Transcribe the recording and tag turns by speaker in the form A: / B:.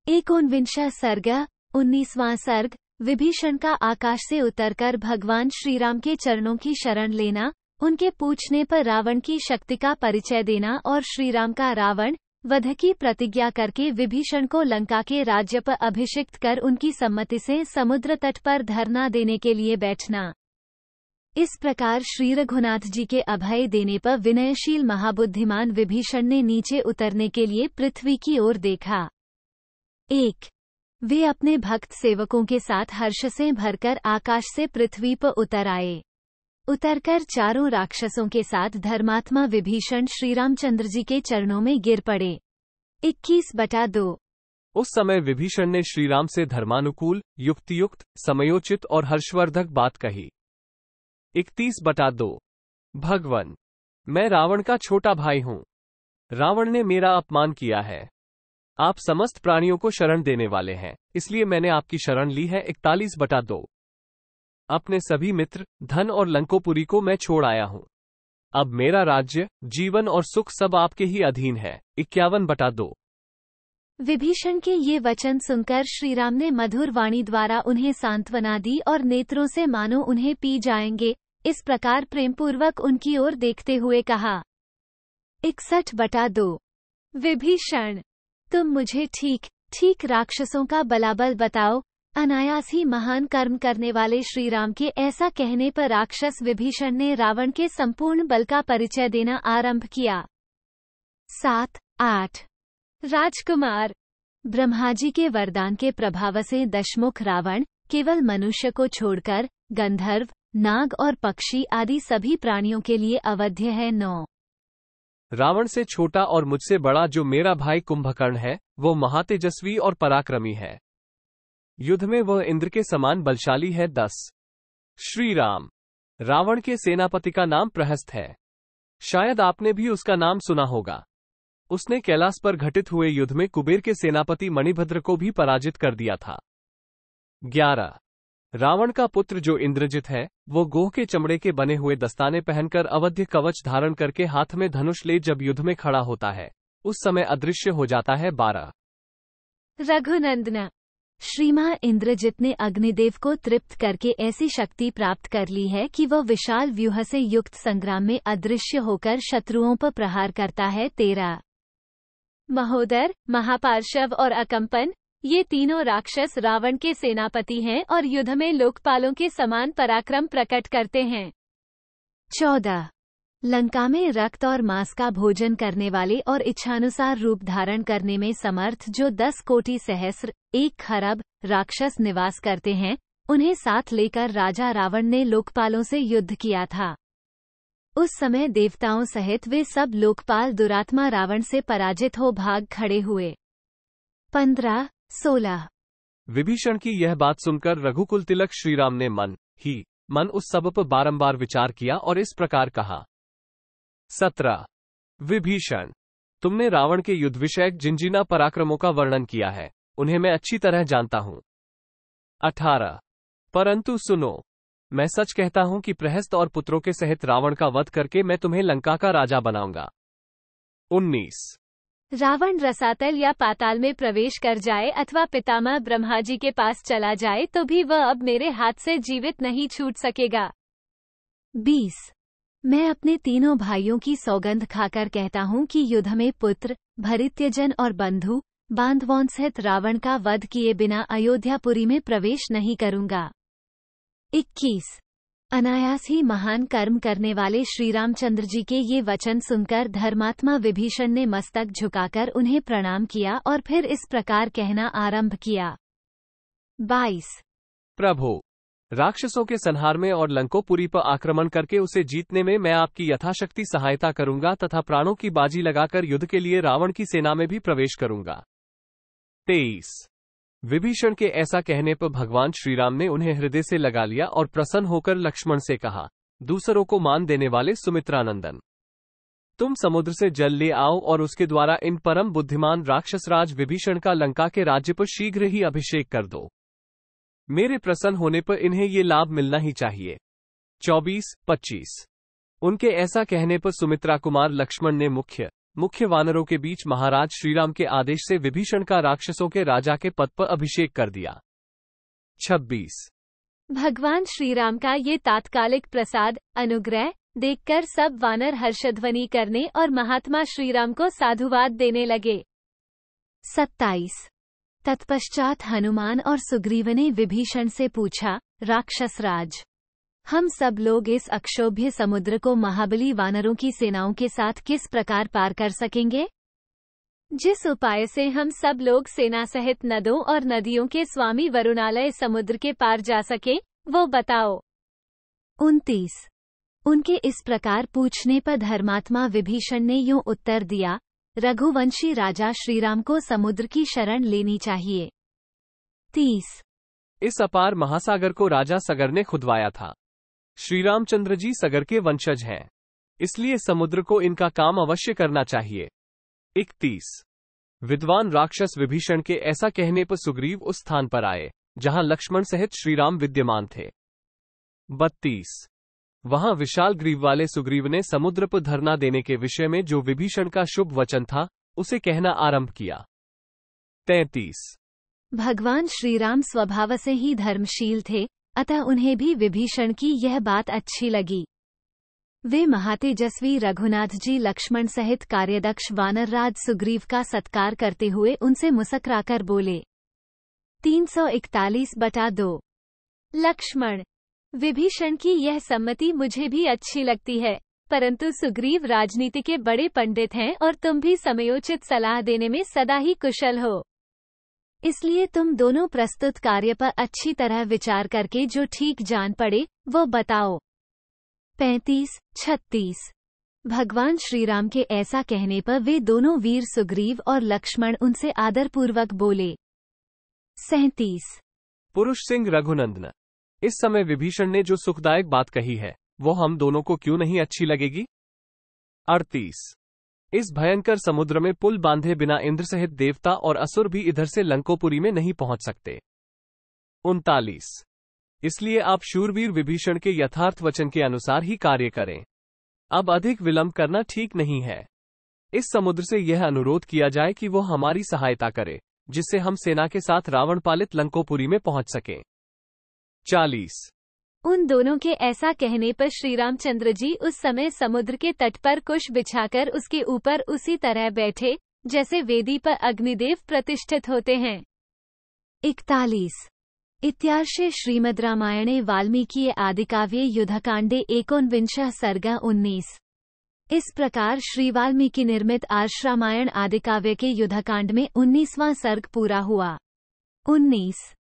A: एकोनविंशः सर्ग 19वां सर्ग। विभीषण का आकाश से उतरकर भगवान श्रीराम के चरणों की शरण लेना, उनके पूछने पर रावण की शक्ति का परिचय देना और श्रीराम का रावण वध की प्रतिज्ञा करके विभीषण को लंका के राज्य पर अभिषिक्त कर उनकी सम्मति से समुद्र तट पर धरना देने के लिए बैठना। इस प्रकार श्री रघुनाथ जी के अभय देने पर विनयशील महाबुद्धिमान विभीषण ने नीचे उतरने के लिए पृथ्वी की ओर देखा। 1। वे अपने भक्त सेवकों के साथ हर्ष से भरकर आकाश से पृथ्वी पर उतर आए। उतरकर चारों राक्षसों के साथ धर्मात्मा विभीषण श्रीरामचंद्र जी के चरणों में गिर पड़े। 21/2।
B: उस समय विभीषण ने श्रीराम से धर्मानुकूल, युक्तियुक्त, समयोचित और हर्षवर्धक बात कही। 31/2। भगवन, मैं रावण का छोटा भाई हूँ। रावण ने मेरा अपमान किया है। आप समस्त प्राणियों को शरण देने वाले हैं, इसलिए मैंने आपकी शरण ली है। 41/2। अपने सभी मित्र, धन और लंकोपुरी को मैं छोड़ आया हूँ। अब मेरा राज्य, जीवन और सुख सब आपके ही अधीन है। 51/2।
A: विभीषण के ये वचन सुनकर श्रीराम ने मधुर वाणी द्वारा उन्हें सांत्वना दी और नेत्रों से मानो उन्हें पी जाएंगे, इस प्रकार प्रेमपूर्वक उनकी ओर देखते हुए कहा। 61/2। विभीषण, तुम मुझे ठीक राक्षसों का बलाबल बताओ। अनायास ही महान कर्म करने वाले श्रीराम के ऐसा कहने पर राक्षस विभीषण ने रावण के संपूर्ण बल का परिचय देना आरंभ किया। 7-8। राजकुमार, ब्रह्माजी के वरदान के प्रभाव से दशमुख रावण केवल मनुष्य को छोड़कर गंधर्व, नाग और पक्षी आदि सभी प्राणियों के लिए अवध्य है। 9।
B: रावण से छोटा और मुझसे बड़ा जो मेरा भाई कुंभकर्ण है, वो महातेजस्वी और पराक्रमी है। युद्ध में वह इंद्र के समान बलशाली है। 10। श्रीराम, रावण के सेनापति का नाम प्रहस्त है। शायद आपने भी उसका नाम सुना होगा। उसने कैलाश पर घटित हुए युद्ध में कुबेर के सेनापति मणिभद्र को भी पराजित कर दिया था। 11। रावण का पुत्र जो इंद्रजित है, वो गोह के चमड़े के बने हुए दस्ताने पहनकर अवध्य कवच धारण करके हाथ में धनुष ले जब युद्ध में खड़ा होता है, उस समय अदृश्य हो जाता है। 12।
A: रघुनंदन, श्रीमान इंद्रजित ने अग्निदेव को तृप्त करके ऐसी शक्ति प्राप्त कर ली है कि वह विशाल व्यूह से युक्त संग्राम में अदृश्य होकर शत्रुओं पर प्रहार करता है। 13। महोदर, महापार्श्व और अकंपन, ये तीनों राक्षस रावण के सेनापति हैं और युद्ध में लोकपालों के समान पराक्रम प्रकट करते हैं। 14। लंका में रक्त और मांस का भोजन करने वाले और इच्छानुसार रूप धारण करने में समर्थ जो 10 कोटि सहस्र 1 खरब राक्षस निवास करते हैं, उन्हें साथ लेकर राजा रावण ने लोकपालों से युद्ध किया था। उस समय देवताओं सहित वे सब लोकपाल दुरात्मा रावण से पराजित हो भाग खड़े हुए। 15-16।
B: विभीषण की यह बात सुनकर रघुकुल तिलक श्रीराम ने मन उस सब पर बारंबार विचार किया और इस प्रकार कहा। 17। विभीषण, तुमने रावण के युद्ध विषयक जिनजिना पराक्रमों का वर्णन किया है, उन्हें मैं अच्छी तरह जानता हूं। 18। परंतु सुनो, मैं सच कहता हूं कि प्रहस्त और पुत्रों के सहित रावण का वध करके मैं तुम्हें लंका का राजा बनाऊंगा। 19।
A: रावण रसातल या पाताल में प्रवेश कर जाए अथवा पितामह ब्रह्माजी के पास चला जाए तो भी वह अब मेरे हाथ से जीवित नहीं छूट सकेगा। 20। मैं अपने तीनों भाइयों की सौगंध खाकर कहता हूँ कि युद्ध में पुत्र, भृत्यजन और बंधु बांधवों सहित रावण का वध किए बिना अयोध्यापुरी में प्रवेश नहीं करूंगा। 21। अनायास ही महान कर्म करने वाले श्रीरामचंद्र जी के ये वचन सुनकर धर्मात्मा विभीषण ने मस्तक झुकाकर उन्हें प्रणाम किया और फिर इस प्रकार कहना आरंभ किया। 22।
B: प्रभु, राक्षसों के संहार में और लंकोपुरी पर आक्रमण करके उसे जीतने में मैं आपकी यथाशक्ति सहायता करूंगा तथा प्राणों की बाजी लगाकर युद्ध के लिए रावण की सेना में भी प्रवेश करूंगा। 23। विभीषण के ऐसा कहने पर भगवान श्रीराम ने उन्हें हृदय से लगा लिया और प्रसन्न होकर लक्ष्मण से कहा। दूसरों को मान देने वाले सुमित्रानंदन, तुम समुद्र से जल ले आओ और उसके द्वारा इन परम बुद्धिमान राक्षसराज विभीषण का लंका के राज्य पर शीघ्र ही अभिषेक कर दो। मेरे प्रसन्न होने पर इन्हें ये लाभ मिलना ही चाहिए। 24-25। उनके ऐसा कहने पर सुमित्रा कुमार लक्ष्मण ने मुख्य मुख्य वानरों के बीच महाराज श्रीराम के आदेश से विभीषण का राक्षसों के राजा के पद पर अभिषेक कर दिया। 26।
A: भगवान श्रीराम का ये तात्कालिक प्रसाद अनुग्रह देखकर सब वानर हर्षध्वनि करने और महात्मा श्रीराम को साधुवाद देने लगे। 27। तत्पश्चात हनुमान और सुग्रीव ने विभीषण से पूछा, राक्षसराज, हम सब लोग इस अक्षोभ्य समुद्र को महाबली वानरों की सेनाओं के साथ किस प्रकार पार कर सकेंगे? जिस उपाय से हम सब लोग सेना सहित नदों और नदियों के स्वामी वरुणालय समुद्र के पार जा सके, वो बताओ। 29। उनके इस प्रकार पूछने पर धर्मात्मा विभीषण ने यूं उत्तर दिया, रघुवंशी राजा श्रीराम को समुद्र की शरण लेनी चाहिए। 30।
B: इस अपार महासागर को राजा सगर ने खुदवाया था। श्री रामचंद्र जी सगर के वंशज हैं, इसलिए समुद्र को इनका काम अवश्य करना चाहिए। 31। विद्वान राक्षस विभीषण के ऐसा कहने पर सुग्रीव उस स्थान पर आए जहां लक्ष्मण सहित श्रीराम विद्यमान थे। 32। वहां विशाल ग्रीव वाले सुग्रीव ने समुद्र पर धरना देने के विषय में जो विभीषण का शुभ वचन था उसे कहना आरंभ किया। 33।
A: भगवान श्रीराम स्वभाव से ही धर्मशील थे, अतः उन्हें भी विभीषण की यह बात अच्छी लगी। वे महातेजस्वी रघुनाथ जी लक्ष्मण सहित कार्यदक्ष वानरराज सुग्रीव का सत्कार करते हुए उनसे मुस्कुराकर बोले। 341/2। लक्ष्मण, विभीषण की यह सम्मति मुझे भी अच्छी लगती है, परंतु सुग्रीव राजनीति के बड़े पंडित हैं और तुम भी समयोचित सलाह देने में सदा ही कुशल हो। इसलिए तुम दोनों प्रस्तुत कार्य पर अच्छी तरह विचार करके जो ठीक जान पड़े वो बताओ। 35-36। भगवान श्रीराम के ऐसा कहने पर वे दोनों वीर सुग्रीव और लक्ष्मण उनसे आदरपूर्वक बोले। 37।
B: पुरुष सिंह रघुनंदन, इस समय विभीषण ने जो सुखदायक बात कही है वो हम दोनों को क्यों नहीं अच्छी लगेगी? 38। इस भयंकर समुद्र में पुल बांधे बिना इंद्र सहित देवता और असुर भी इधर से लंकोपुरी में नहीं पहुंच सकते। 39। इसलिए आप शूरवीर विभीषण के यथार्थ वचन के अनुसार ही कार्य करें। अब अधिक विलंब करना ठीक नहीं है। इस समुद्र से यह अनुरोध किया जाए कि वो हमारी सहायता करे, जिससे हम सेना के साथ रावण पालित लंकोपुरी में पहुंच सकें। 40।
A: उन दोनों के ऐसा कहने पर श्री रामचंद्र जी उस समय समुद्र के तट पर कुश बिछाकर उसके ऊपर उसी तरह बैठे जैसे वेदी पर अग्निदेव प्रतिष्ठित होते हैं। 41। इत्यार्षे श्रीमद् रामायणे वाल्मीकि आदिकाव्ये युद्धकांडे 19 सर्ग 19। इस प्रकार श्री वाल्मीकि निर्मित आर्ष रामायण आदिकाव्य के युद्धकांड में 19वां सर्ग पूरा हुआ। 19।